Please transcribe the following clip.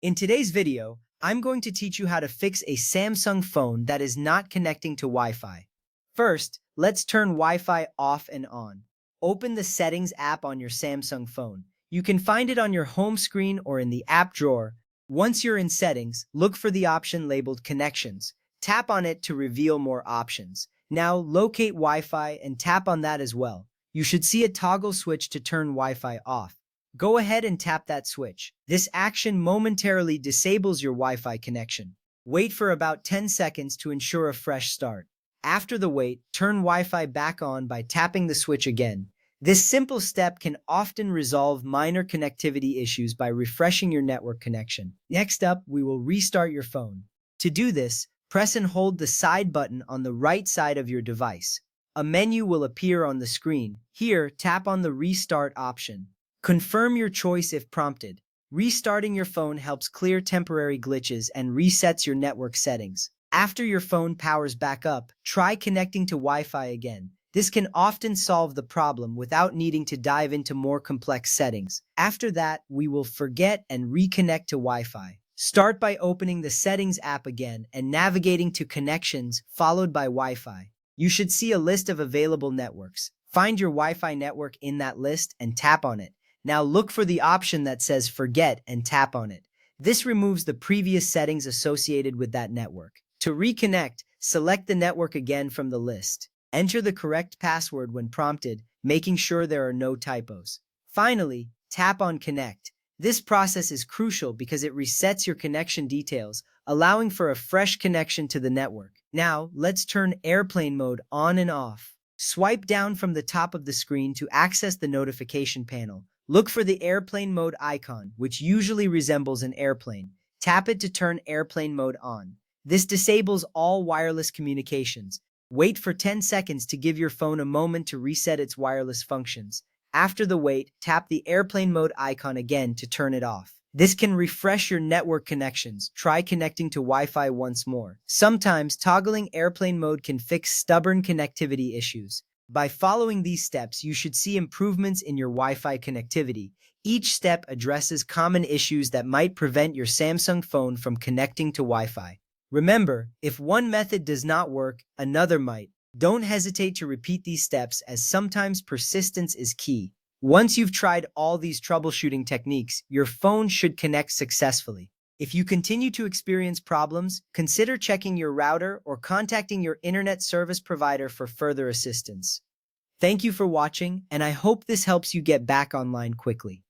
In today's video, I'm going to teach you how to fix a Samsung phone that is not connecting to Wi-Fi. First, let's turn Wi-Fi off and on. Open the Settings app on your Samsung phone. You can find it on your home screen or in the app drawer. Once you're in Settings, look for the option labeled Connections. Tap on it to reveal more options. Now, locate Wi-Fi and tap on that as well. You should see a toggle switch to turn Wi-Fi off. Go ahead and tap that switch. This action momentarily disables your Wi-Fi connection. Wait for about 10 seconds to ensure a fresh start. After the wait, turn Wi-Fi back on by tapping the switch again. This simple step can often resolve minor connectivity issues by refreshing your network connection. Next up, we will restart your phone. To do this, press and hold the side button on the right side of your device. A menu will appear on the screen. Here, tap on the Restart option. Confirm your choice if prompted. Restarting your phone helps clear temporary glitches and resets your network settings. After your phone powers back up, try connecting to Wi-Fi again. This can often solve the problem without needing to dive into more complex settings. After that, we will forget and reconnect to Wi-Fi. Start by opening the Settings app again and navigating to Connections, followed by Wi-Fi. You should see a list of available networks. Find your Wi-Fi network in that list and tap on it. Now look for the option that says Forget and tap on it. This removes the previous settings associated with that network. To reconnect, select the network again from the list. Enter the correct password when prompted, making sure there are no typos. Finally, tap on Connect. This process is crucial because it resets your connection details, allowing for a fresh connection to the network. Now, let's turn airplane mode on and off. Swipe down from the top of the screen to access the notification panel. Look for the airplane mode icon, which usually resembles an airplane. Tap it to turn airplane mode on. This disables all wireless communications. Wait for 10 seconds to give your phone a moment to reset its wireless functions. After the wait, tap the airplane mode icon again to turn it off. This can refresh your network connections. Try connecting to Wi-Fi once more. Sometimes toggling airplane mode can fix stubborn connectivity issues. By following these steps, you should see improvements in your Wi-Fi connectivity. Each step addresses common issues that might prevent your Samsung phone from connecting to Wi-Fi. Remember, if one method does not work, another might. Don't hesitate to repeat these steps as sometimes persistence is key. Once you've tried all these troubleshooting techniques, your phone should connect successfully. If you continue to experience problems, consider checking your router or contacting your internet service provider for further assistance. Thank you for watching, and I hope this helps you get back online quickly.